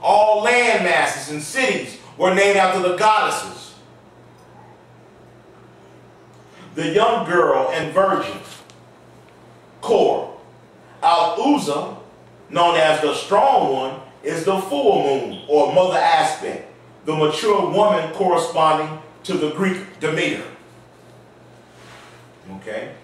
All land masses and cities were named after the goddesses. The young girl and virgin, Kor. Al-Uzza, known as the strong one, is the full moon or mother aspect, the mature woman corresponding to the Greek Demeter. Okay?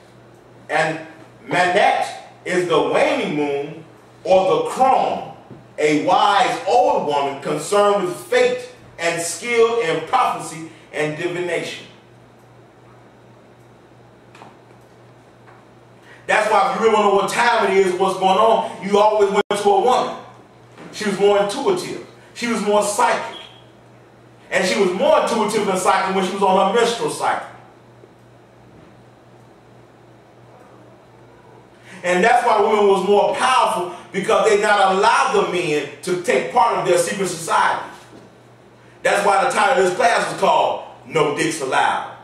And Manet is the waning moon or the crone, a wise old woman concerned with fate and skilled in prophecy and divination. That's why if you really want to know what time it is, what's going on, you always went to a woman. She was more intuitive. She was more psychic. And she was more intuitive and psychic when she was on her menstrual cycle. And that's why women was more powerful, because they not allowed the men to take part of their secret society. That's why the title of this class was called No Dicks Allowed.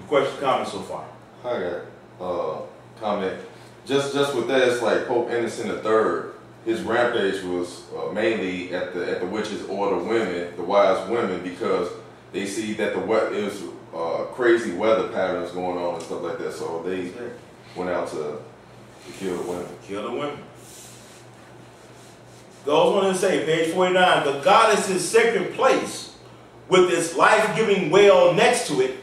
Questions, comments so far? I got comment. Just with that, it's like Pope Innocent III. His rampage was mainly at the witches or the women, the wise women, because they see that it was crazy weather patterns going on and stuff like that. So they went out to kill the women. Kill the women. Goes on to say, page 49, the goddess's sacred place with its life-giving well next to it.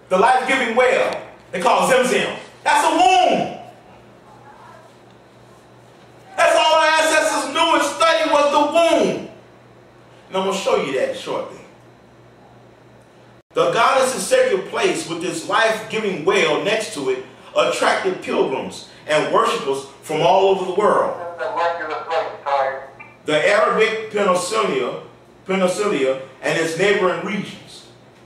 The life-giving well, they call it Zim. That's a womb. That's all our ancestors knew and studied was the womb. And I'm going to show you that shortly. The goddess's sacred place with its life-giving well next to it attracted pilgrims and worshippers from all over the world. The Arabic Peninsula and its neighboring regions.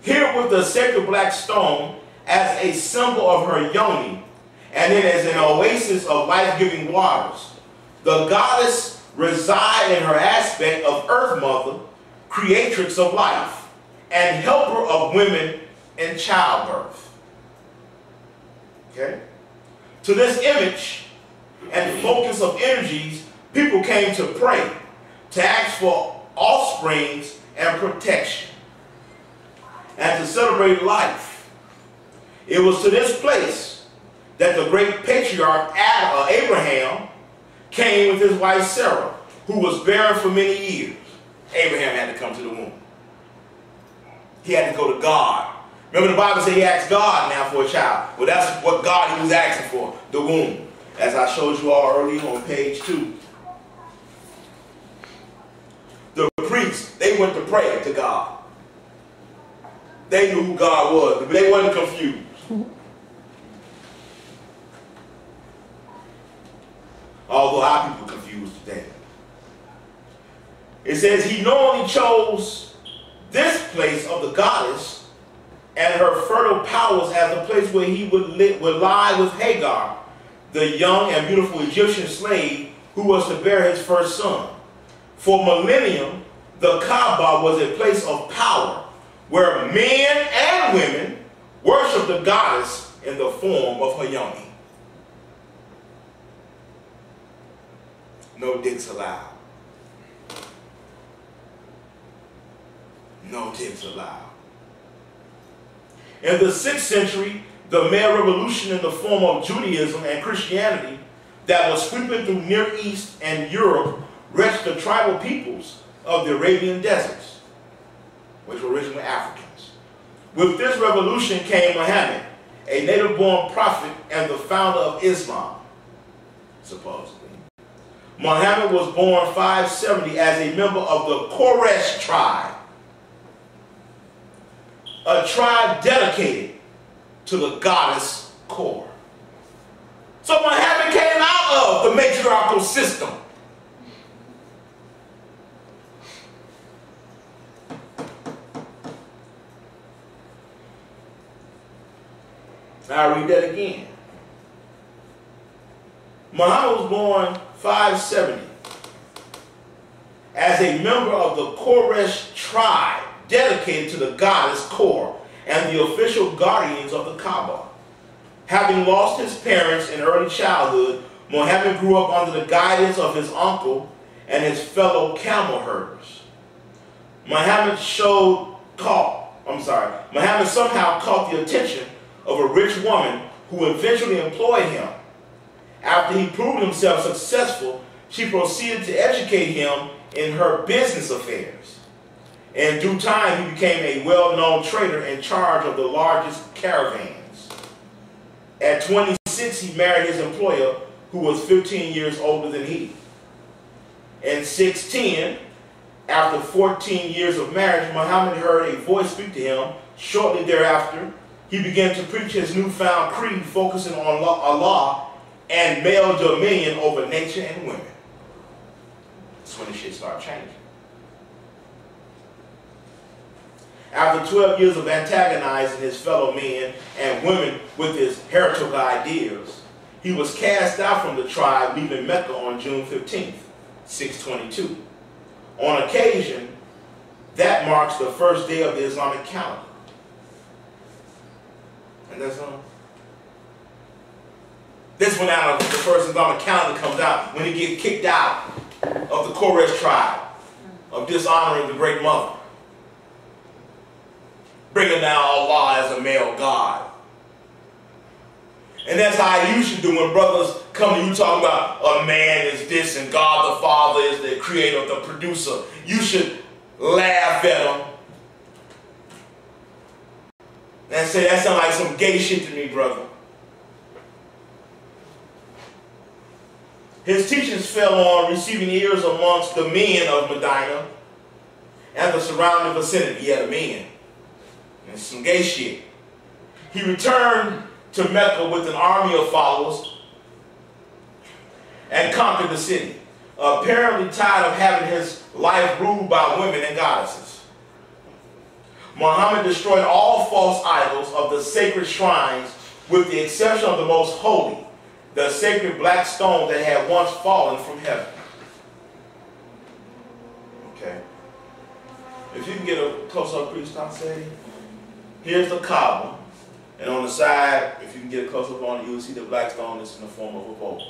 Here with the sacred black stone as a symbol of her yoni, and then as an oasis of life-giving waters. The goddess resides in her aspect of Earth Mother, creatrix of life, and helper of women in childbirth. Okay? To this image and focus of energies, people came to pray, to ask for offsprings and protection, and to celebrate life. It was to this place that the great patriarch Abraham came with his wife Sarah, who was barren for many years. Abraham had to come to the womb. He had to go to God. Remember the Bible said he asked God now for a child. Well, that's what God he was asking for, the womb. As I showed you all earlier on page 2. The priests, they went to pray to God. They knew who God was, but they wasn't confused. Although our people are confused today. It says he normally chose this place of the goddess and her fertile powers as a place where he would lie with Hagar, the young and beautiful Egyptian slave who was to bear his first son. For millennium, the Kaaba was a place of power where men and women worshiped the goddess in the form of her yoni. No dicks allowed. No dicks allowed. In the 6th century, the male revolution in the form of Judaism and Christianity that was sweeping through Near East and Europe reached the tribal peoples of the Arabian deserts, which were originally Africans. With this revolution came Muhammad, a native-born prophet and the founder of Islam, supposedly. Muhammad was born 570 as a member of the Quraysh tribe, a tribe dedicated to the goddess Kor. So Muhammad came out of the matriarchal system. I'll read that again. Muhammad was born 570 as a member of the Quraysh tribe dedicated to the goddess Kor and the official guardians of the Kaaba. Having lost his parents in early childhood, Muhammad grew up under the guidance of his uncle and his fellow camel herders. Muhammad somehow caught the attention of a rich woman who eventually employed him. After he proved himself successful, she proceeded to educate him in her business affairs. In due time, he became a well-known trader in charge of the largest caravans. At 26, he married his employer, who was 15 years older than he. In 610, after 14 years of marriage, Muhammad heard a voice speak to him. Shortly thereafter, he began to preach his newfound creed, focusing on Allah and male dominion over nature and women. That's when the shit started changing. After 12 years of antagonizing his fellow men and women with his heretical ideas, he was cast out from the tribe, leaving Mecca on June 15th, 622. On occasion, that marks the first day of the Islamic calendar. And that's this one out of the first Islamic calendar comes out when he gets kicked out of the Quraysh tribe of dishonoring the Great Mother, bringing down Allah as a male god. And that's how you should do when brothers come to you talking about a man is this and God the Father is the creator, the producer. You should laugh at them and say, that sounds like some gay shit to me, brother. His teachings fell on receiving ears amongst the men of Medina and the surrounding vicinity. Yeah, the men. And some gay shit. He returned to Mecca with an army of followers and conquered the city, apparently tired of having his life ruled by women and goddesses. Muhammad destroyed all false idols of the sacred shrines with the exception of the most holy, the sacred black stone that had once fallen from heaven. Okay. If you can get a close-up, please stop saying. Here's the Kaaba. And on the side, if you can get a close-up on it, you'll see the black stone that's in the form of a bowl.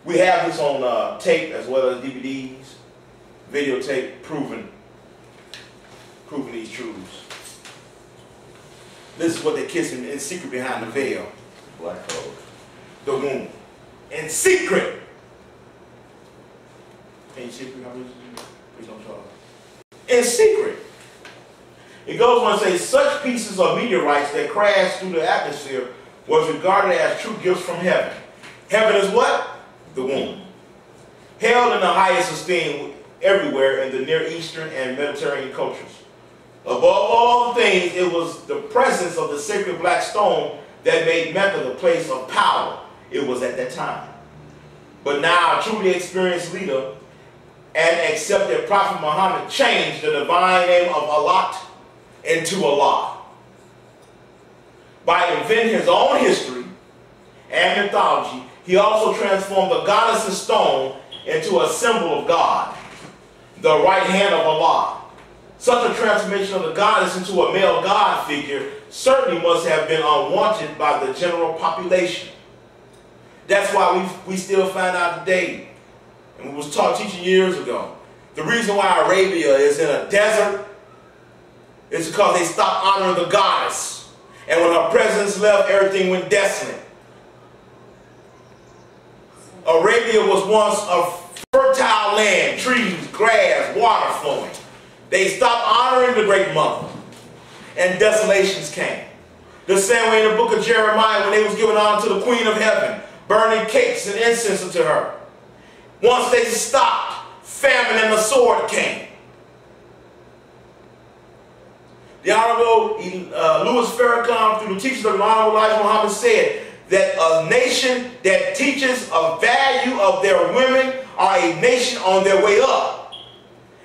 We have this on tape as well as DVDs, videotape, proving these truths. This is what they're kissing in secret behind the veil. Black hole. The womb. In secret. Can you see it? Please don't talk. In secret. It goes on to say, such pieces of meteorites that crashed through the atmosphere was regarded as true gifts from heaven. Heaven is what? The womb. Held in the highest esteem everywhere in the Near Eastern and Mediterranean cultures. Above all things, it was the presence of the sacred black stone that made Mecca the place of power it was at that time. But now, a truly experienced leader and accepted Prophet Muhammad changed the divine name of Allah into Allah. By inventing his own history and mythology, he also transformed the goddess's stone into a symbol of God, the right hand of Allah. Such a transformation of the goddess into a male god figure certainly must have been unwanted by the general population. That's why we still find out today, and we was taught teaching years ago, the reason why Arabia is in a desert is because they stopped honoring the goddess. And when her presence left, everything went desolate. Arabia was once a fertile land, trees, grass, water flowing. They stopped honoring the Great Mother, and desolations came. The same way in the book of Jeremiah, when they was giving honor to the Queen of Heaven, burning cakes and incense unto her. Once they stopped, famine and the sword came. The Honorable Louis Farrakhan, through the teachings of the Honorable Elijah Muhammad, said that a nation that teaches a value of their women are a nation on their way up.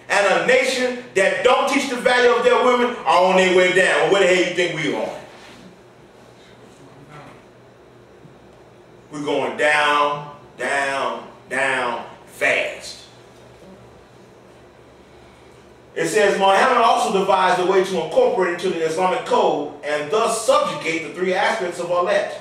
And a nation that don't teach the value of their women are on their way down. Well, where the hell you think we're going? We're going down, down, down, fast. It says, Muhammad also devised a way to incorporate into the Islamic code and thus subjugate the three aspects of Alet.